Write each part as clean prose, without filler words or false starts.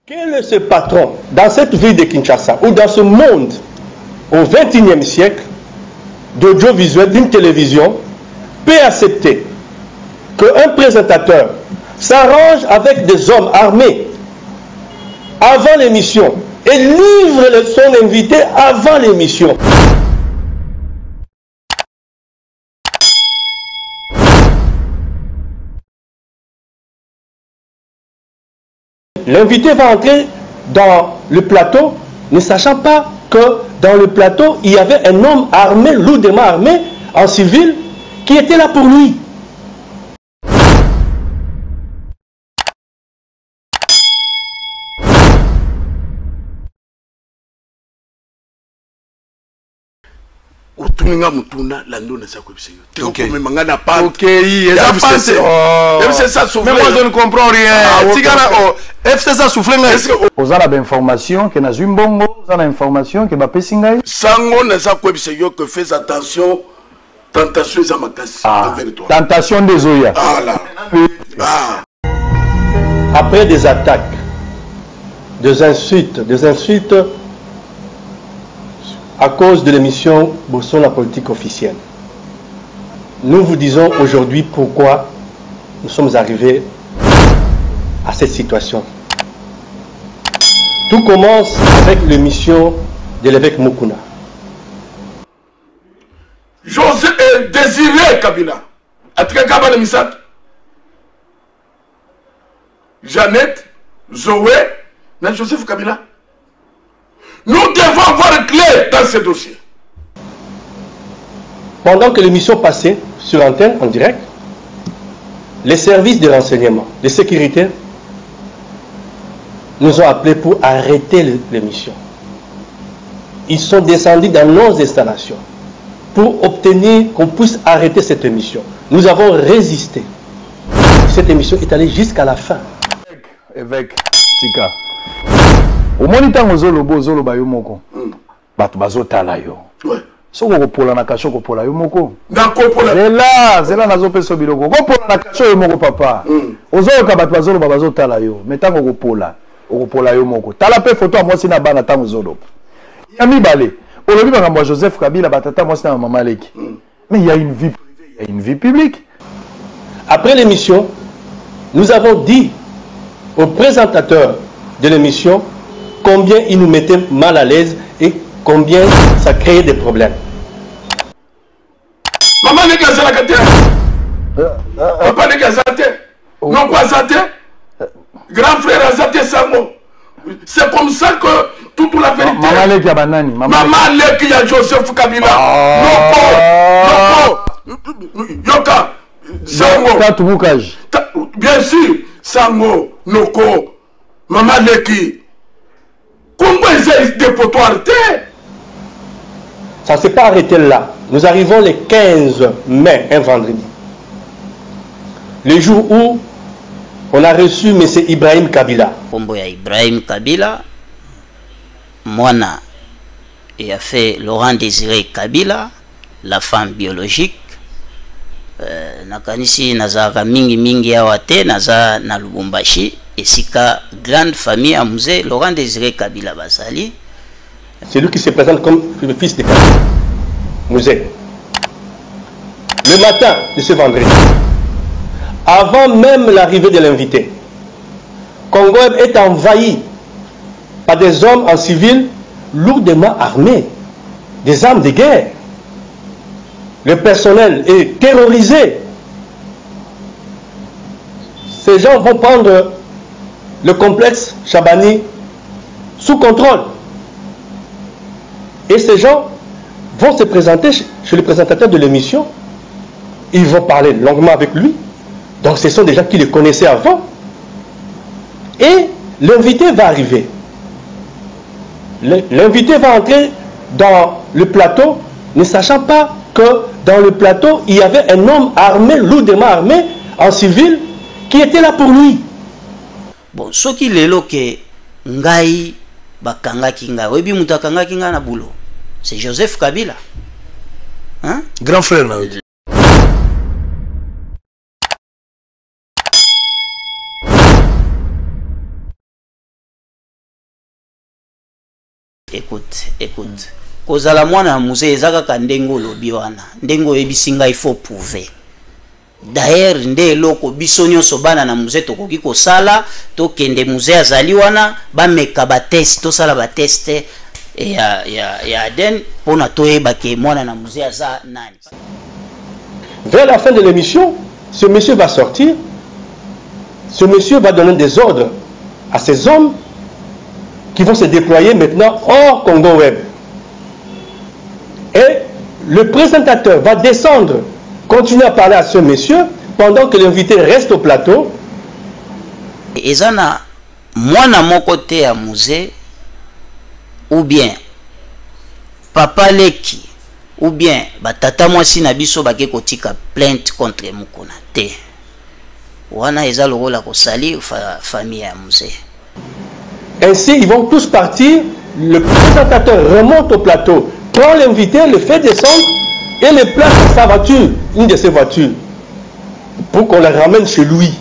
Quel est ce patron dans cette ville de Kinshasa ou dans ce monde au XXIe siècle d'audiovisuel, d'une télévision, peut accepter qu'un présentateur s'arrange avec des hommes armés avant l'émission et livre son invité avant l'émission? L'invité va entrer dans le plateau, ne sachant pas que dans le plateau, il y avait un homme armé, lourdement armé, en civil, qui était là pour lui. Ok, mais moi je ne comprends rien. FCSA souffle. Vous avez l'information que na Zimbongo, vous avez l'information que Bapesingai. Sango na sa kwebisego que fais attention, tentation za makasi avec toi. Tentation des Oya. Après des attaques, des insultes à cause de l'émission Bosson la politique officielle. Nous vous disons aujourd'hui pourquoi nous sommes arrivés à cette situation. Tout commence avec l'émission de l'évêque Mukuna. José Désiré Kabila. Atkakaba Misat. Jeannette, Zoé, Joseph Kabila. Nous devons avoir clair dans ce dossier. Pendant que l'émission passait sur l'antenne en direct, les services de renseignement, de sécurité, nous ont appelés pour arrêter l'émission. Ils sont descendus dans nos installations pour obtenir qu'on puisse arrêter cette émission. Nous avons résisté. Cette émission est allée jusqu'à la fin. Évêque Tika. Au moniteur ozolobo ozoloba yo moko. Bato bazotala yo. Ouais. Soko kopola na kasho kopola yo moko. Na kopola. Zela nazo peso biloko. Kopola na kasho yo moko papa. Ozoloka bato bazoloba bazotala yo. Metango kopola. Okopola yo moko. Tala pe photo a mwasi na bana tango zoloba. Ya mibale. Olobi ba Joseph Kabila batata mwasi na maman Leki. Mais il y a une vie privée, il y a une vie publique. Après l'émission, nous avons dit au présentateur de l'émission combien il nous mettait mal à l'aise et combien ça créait des problèmes. Maman n'est qu'à la carte. Papa n'est qu'à sa non pas sa grand frère a sa Samo. C'est comme ça que toute la vérité. Maman Leki a banani. Maman Leki a Joseph Kabila. Noko. Yoka. Sango. Tatubukaj. Bien sûr. Sango. Noko. Maman Leki. Comment est-ce dépotoir? Ça ne s'est pas arrêté là. Nous arrivons le 15 mai, un vendredi. Le jour où on a reçu M. Ibrahim Kabila. Kombo ya Ibrahim Kabila, Mwana, et a fait Laurent Désiré Kabila, la femme biologique. Nakanisi nazaka mingi ya wate naza na Lubumbashi. Et sika grande famille à musée Laurent Désiré Kabila Basali. C'est lui qui se présente comme le fils de Kabila. Musée. Le matin de ce vendredi, avant même l'arrivée de l'invité, Congo est envahi par des hommes en civil lourdement armés, des armes de guerre. Le personnel est terrorisé. Ces gens vont prendre le complexe Chabani sous contrôle. Et ces gens vont se présenter chez le présentateur de l'émission. Ils vont parler longuement avec lui. Donc ce sont des gens qui le connaissaient avant. Et l'invité va arriver. L'invité va entrer dans le plateau, ne sachant pas que dans le plateau, il y avait un homme armé, lourdement armé, en civil, qui était là pour lui. Bon, ce qui est là que ngai bakanga kinga, webi mutakanga kinga na boulot. C'est Joseph Kabila. Hein? Grand frère. écoute. Kozala mwana musée ezaka ka ndengo lobi wana. Ndengo ebisinga il faut prouver. D'ailleurs nde loko biso nyonso bana na musée tokoki kosala to kende musée azali wana ba meka ba test to sala ba test ya den pona toyeba ke mwana na musée aza nani. Vers la fin de l'émission, ce monsieur va sortir. Ce monsieur va donner des ordres à ces hommes qui vont se déployer maintenant hors Congo Web. Et le présentateur va descendre, continuer à parler à ce monsieur pendant que l'invité reste au plateau. Et ça na moi na mon côté à musée ou bien papa leki ou bien batata mwasi na biso bake kotika plainte contre mukuna te. Wana eza le rôle à salir famille à musée. Ainsi, ils vont tous partir. Le présentateur remonte au plateau, prend l'invité, le fait descendre et le place dans sa voiture, une de ses voitures, pour qu'on le ramène chez lui.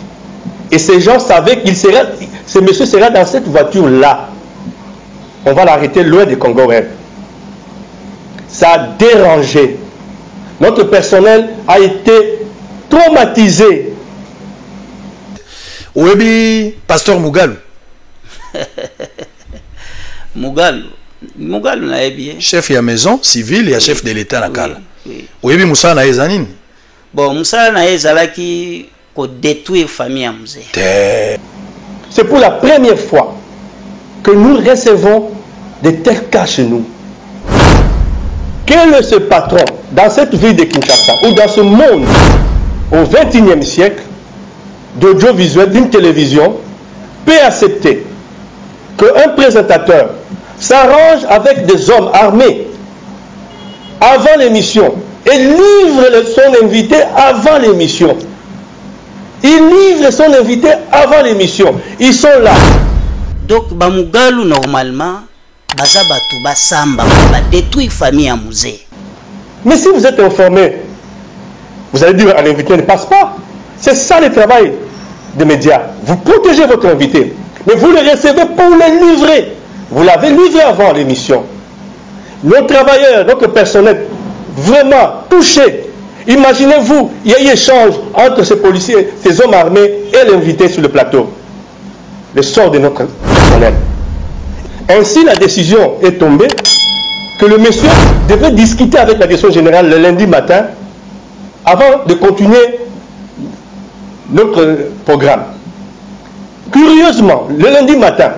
Et ces gens savaient qu'il serait, ce monsieur sera dans cette voiture-là. On va l'arrêter loin des Congo Web. Ça a dérangé. Notre personnel a été traumatisé. Oebi, pasteur Mugalu. Mugalu na bien. Chef de la maison civile et chef de l'État na kala. Oui. Moussa na ezanine. Bon, Moussa na ezalaki ko détruire famille à musée. C'est pour la première fois que nous recevons des tels cas chez nous. Quel est ce patron dans cette ville de Kinshasa ou dans ce monde au XXIe siècle d'audiovisuel, d'une télévision, peut accepter qu'un présentateur s'arrange avec des hommes armés avant l'émission et livre son invité avant l'émission. Il livre son invité avant l'émission. Ils sont là. Donc, Bamugalu, normalement, baza batu basamba, ba détruire famille à musée. Mais si vous êtes informé, vous allez dire à l'invité ne passe pas. C'est ça le travail des médias. Vous protégez votre invité, mais vous le recevez pour le livrer. Vous l'avez livré avant l'émission. Nos travailleurs, notre personnel, vraiment touchés. Imaginez-vous, il y a eu échange entre ces policiers, ces hommes armés et l'invité sur le plateau. Le sort de notre personnel. Ainsi, la décision est tombée que le monsieur devait discuter avec la direction générale le lundi matin avant de continuer notre programme. Curieusement, le lundi matin,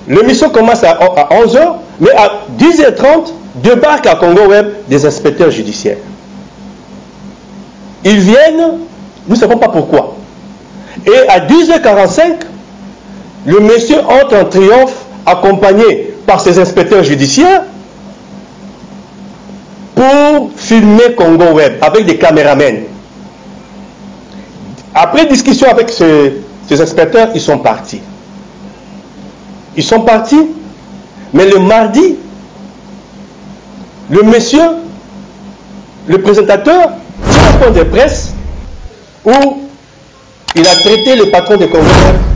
l'émission commence à 11h, mais à 10h30, débarquent à Congo Web des inspecteurs judiciaires. Ils viennent, nous ne savons pas pourquoi. Et à 10h45, le monsieur entre en triomphe, accompagné par ses inspecteurs judiciaires, pour filmer Congo Web avec des caméramens. Après discussion avec ces inspecteurs, ils sont partis. Ils sont partis, mais le mardi, le monsieur, le présentateur, tient un point de presse où il a traité le patron de Congo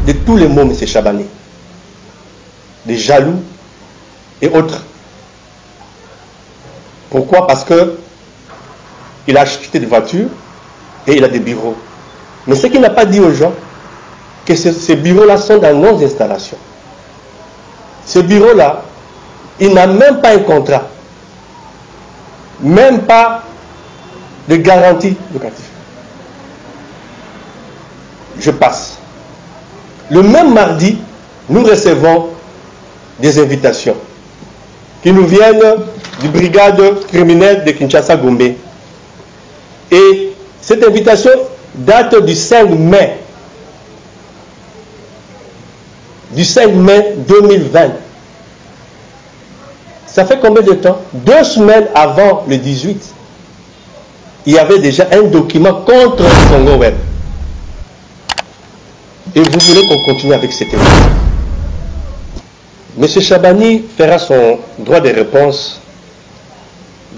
de tous les mots, M. Chabani, des jaloux et autres. Pourquoi? Parce que il a acheté des voitures et il a des bureaux. Mais ce qu'il n'a pas dit aux gens, que ces bureaux-là sont dans nos installations. Ce bureau-là, il n'a même pas un contrat, même pas de garantie locative. Je passe. Le même mardi, nous recevons des invitations qui nous viennent du brigade criminelle de Kinshasa-Gombe. Et cette invitation date du 5 mai. Du 5 mai 2020. Ça fait combien de temps? 2 semaines avant le 18. Il y avait déjà un document contre Congo Web. Et vous voulez qu'on continue avec cette émission. M. Chabani fera son droit de réponse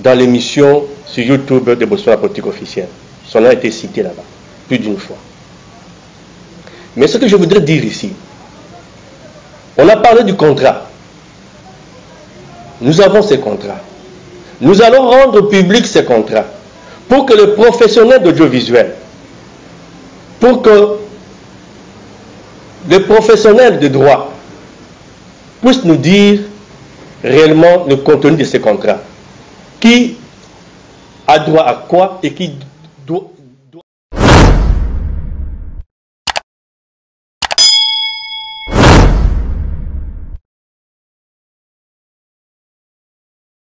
dans l'émission sur YouTube de Botswana Politique Officielle. Son nom a été cité là-bas, plus d'une fois. Mais ce que je voudrais dire ici, on a parlé du contrat. nous avons ces contrats. Nous allons rendre public ces contrats pour que les professionnels d'audiovisuel, pour que les professionnels de droit puissent nous dire réellement le contenu de ces contrats. Qui a droit à quoi et qui doit